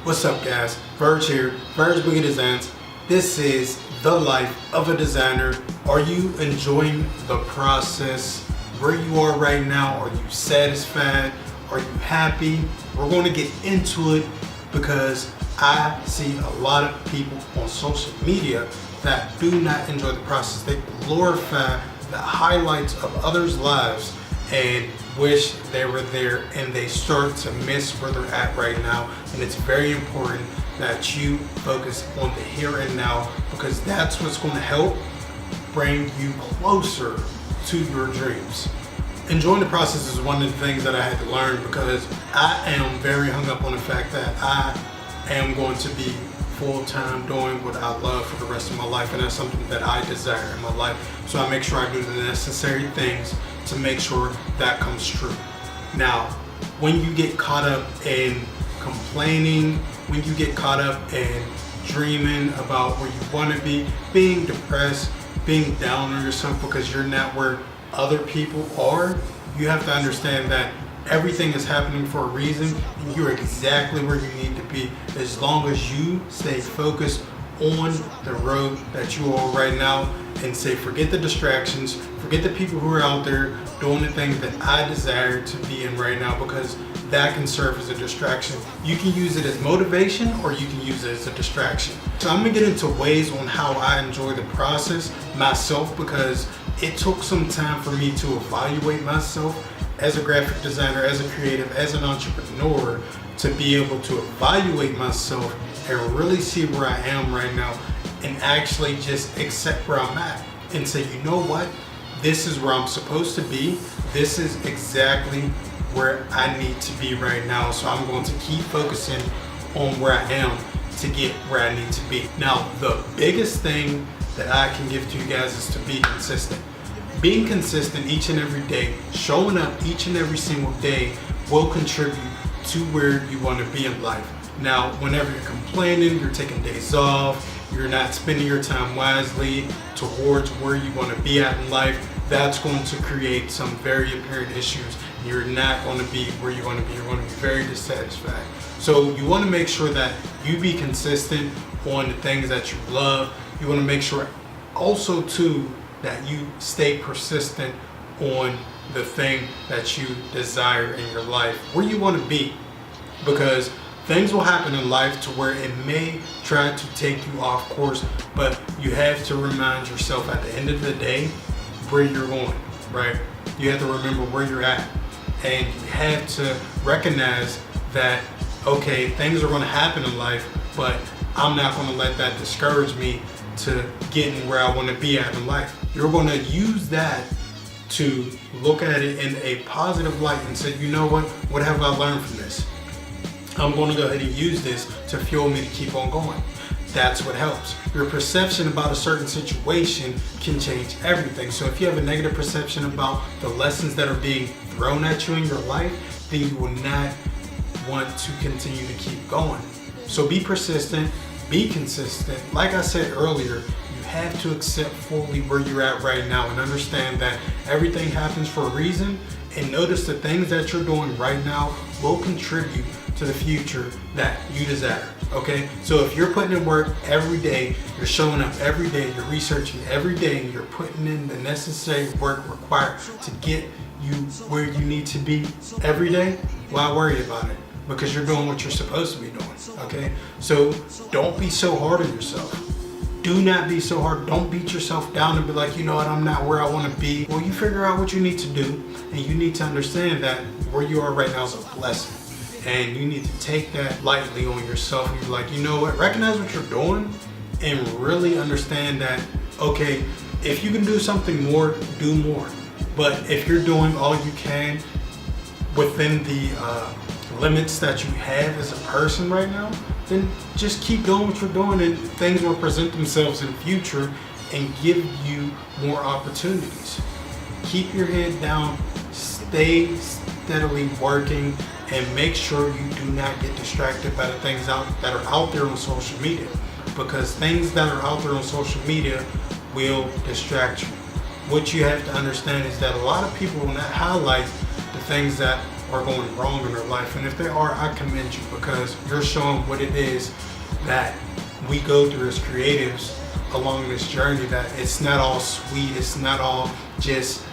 What's up guys, Verge here, Verge Boogie Designs. This is the life of a designer. Are you enjoying the process? Where you are right now, are you satisfied? Are you happy? We're going to get into it because I see a lot of people on social media that do not enjoy the process. They glorify the highlights of others' lives and wish they were there, and they start to miss where they're at right now. And it's very important that you focus on the here and now, because that's what's going to help bring you closer to your dreams. Enjoying the process is one of the things that I had to learn, because I am very hung up on the fact that I am going to be full-time doing what I love for the rest of my life, and that's something that I desire in my life. So I make sure I do the necessary things to make sure that comes true. Now, when you get caught up in complaining, when you get caught up in dreaming about where you want to be, being depressed, being down on yourself because you're not where other people are, you have to understand that everything is happening for a reason, and you're exactly where you need to be as long as you stay focused on the road that you are right now, and say forget the distractions, forget the people who are out there doing the things that I desire to be in right now, because that can serve as a distraction. You can use it as motivation, or you can use it as a distraction. So I'm gonna get into ways on how I enjoy the process myself, because it took some time for me to evaluate myself as a graphic designer, as a creative, as an entrepreneur, to be able to evaluate myself and really see where I am right now, and actually just accept where I'm at and say, you know what, this is where I'm supposed to be. This is exactly where I need to be right now. So I'm going to keep focusing on where I am to get where I need to be. Now, the biggest thing that I can give to you guys is to be consistent. Being consistent each and every day, showing up each and every single day, will contribute to where you want to be in life. Now, whenever you're complaining, you're taking days off, you're not spending your time wisely towards where you want to be at in life, that's going to create some very apparent issues. You're not going to be where you want to be. You're going to be very dissatisfied. So you want to make sure that you be consistent on the things that you love. You want to make sure also too that you stay persistent on the thing that you desire in your life, where you want to be, because things will happen in life to where it may try to take you off course, but you have to remind yourself at the end of the day where you're going, right? You have to remember where you're at, and you have to recognize that, okay, things are going to happen in life, but I'm not going to let that discourage me to getting where I want to be at in life. You're going to use that to look at it in a positive light and say, you know what have I learned from this? I'm going to go ahead and use this to fuel me to keep on going. That's what helps. Your perception about a certain situation can change everything. So if you have a negative perception about the lessons that are being thrown at you in your life, then you will not want to continue to keep going. So be persistent, be consistent. Like I said earlier, you have to accept fully where you're at right now and understand that everything happens for a reason, and notice the things that you're doing right now will contribute to the future that you desire. Okay, so if you're putting in work every day, you're showing up every day, you're researching every day, and you're putting in the necessary work required to get you where you need to be every day, why worry about it? Because you're doing what you're supposed to be doing. Okay, so don't be so hard on yourself. Do not be so hard. Don't beat yourself down and be like, you know what, I'm not where I want to be. Well, you figure out what you need to do, and you need to understand that where you are right now is a blessing. And you need to take that lightly on yourself, and you're like, you know what, recognize what you're doing and really understand that, okay, if you can do something more, do more. But if you're doing all you can within the limits that you have as a person right now, then just keep doing what you're doing, and things will present themselves in the future and give you more opportunities. Keep your head down, stay steadily working, and make sure you do not get distracted by the things that are out there on social media, because things that are out there on social media will distract you. What you have to understand is that a lot of people will not highlight the things that are going wrong in their life. And if they are, I commend you, because you're showing what it is that we go through as creatives along this journey, that it's not all sweet, it's not all just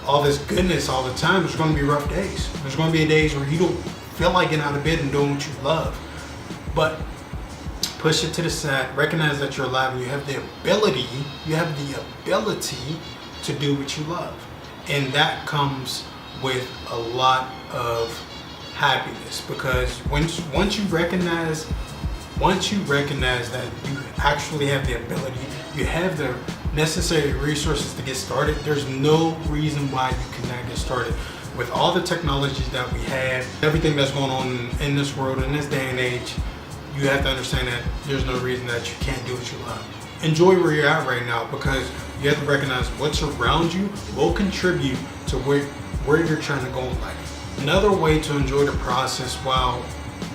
all this goodness all the time. There's going to be rough days. There's going to be days where you don't feel like getting out of bed and doing what you love. But push it to the side, recognize that you're alive and you have the ability to do what you love. And that comes with a lot of happiness, because once you recognize that you actually have the ability, you have the necessary resources to get started, there's no reason why you cannot get started. With all the technologies that we have, everything that's going on in this world, in this day and age, you have to understand that there's no reason that you can't do what you love. Enjoy where you're at right now, because you have to recognize what's around you will contribute to where you're trying to go in life. Another way to enjoy the process while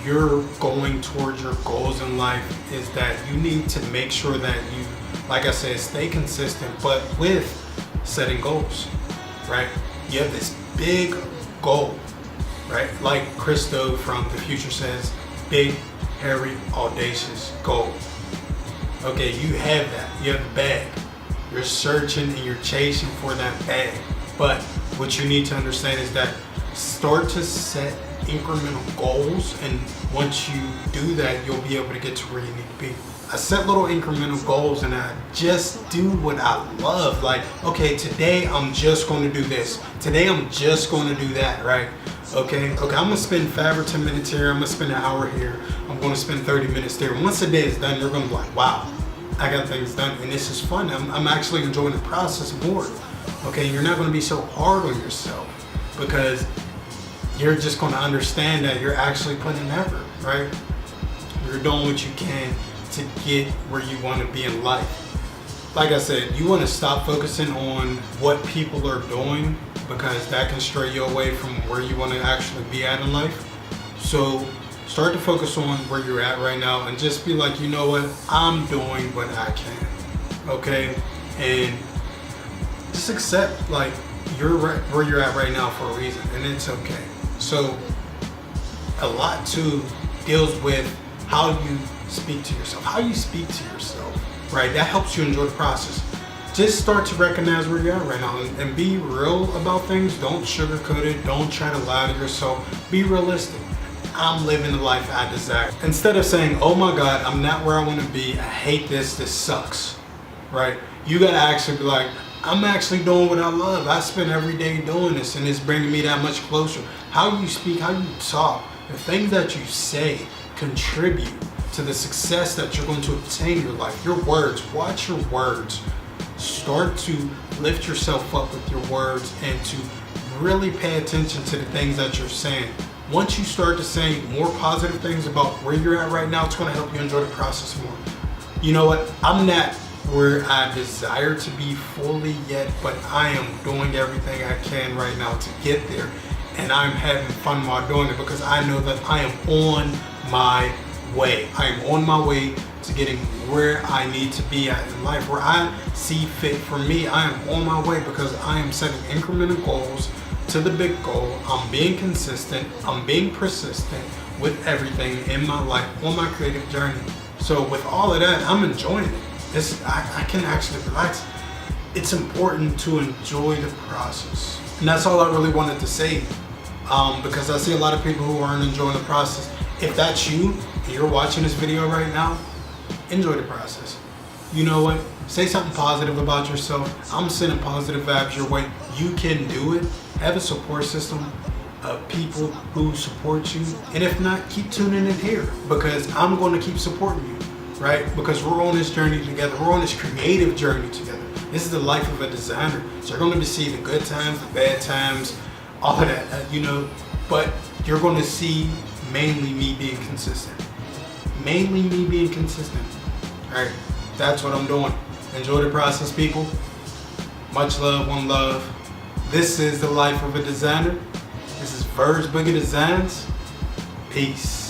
you're going towards your goals in life is that you need to make sure that you, like I said, stay consistent, but with setting goals, right? You have this big goal, right? Like Christo from the future says, big, hairy, audacious goal. Okay, you have that. You have the bag. You're searching and you're chasing for that bag. But what you need to understand is that start to set incremental goals, and once you do that, you'll be able to get to where you need to be. I set little incremental goals and I just do what I love. Like, okay, today I'm just going to do this. Today I'm just going to do that, right? Okay, I'm going to spend 5 or 10 minutes here. I'm going to spend an hour here. I'm going to spend 30 minutes there. Once the day is done, you're going to be like, wow, I got things done and this is fun. I'm actually enjoying the process more. Okay, you're not going to be so hard on yourself, because you're just going to understand that you're actually putting in effort, right? You're doing what you can to get where you want to be in life. Like I said, you want to stop focusing on what people are doing, because that can stray you away from where you want to actually be at in life. So start to focus on where you're at right now and just be like, you know what, I'm doing what I can, okay? And just accept, like, you're right where you're at right now for a reason, and it's okay. So a lot too deals with how you speak to yourself, right? That helps you enjoy the process. Just start to recognize where you're at right now and be real about things. Don't sugarcoat it. Don't try to lie to yourself. Be realistic. I'm living the life I desire. Instead of saying, oh my God, I'm not where I want to be. I hate this. This sucks, right? You got to actually be like, I'm actually doing what I love. I spend every day doing this and it's bringing me that much closer. How you speak, how you talk, the things that you say contribute to the success that you're going to obtain in your life. Your words, watch your words. Start to lift yourself up with your words and to really pay attention to the things that you're saying. Once you start to say more positive things about where you're at right now, it's going to help you enjoy the process more. You know what? I'm not where I desire to be fully yet, but I am doing everything I can right now to get there. And I'm having fun while doing it, because I know that I am on my way. I am on my way to getting where I need to be at in life, where I see fit for me. I am on my way because I am setting incremental goals to the big goal. I'm being consistent. I'm being persistent with everything in my life on my creative journey. So with all of that, I'm enjoying it. I can actually relax. It's important to enjoy the process. And that's all I really wanted to say, because I see a lot of people who aren't enjoying the process. If that's you, and you're watching this video right now, enjoy the process. You know what? Say something positive about yourself. I'm sending positive vibes your way. You can do it. Have a support system of people who support you. And if not, keep tuning in here, because I'm going to keep supporting you, right? Because we're on this journey together. We're on this creative journey together. This is the life of a designer. So you're going to see the good times, the bad times, all of that, you know, but you're going to see mainly me being consistent. Mainly me being consistent. All right, that's what I'm doing. Enjoy the process, people. Much love, one love. This is the life of a designer. This is Verge Boogie Designs. Peace.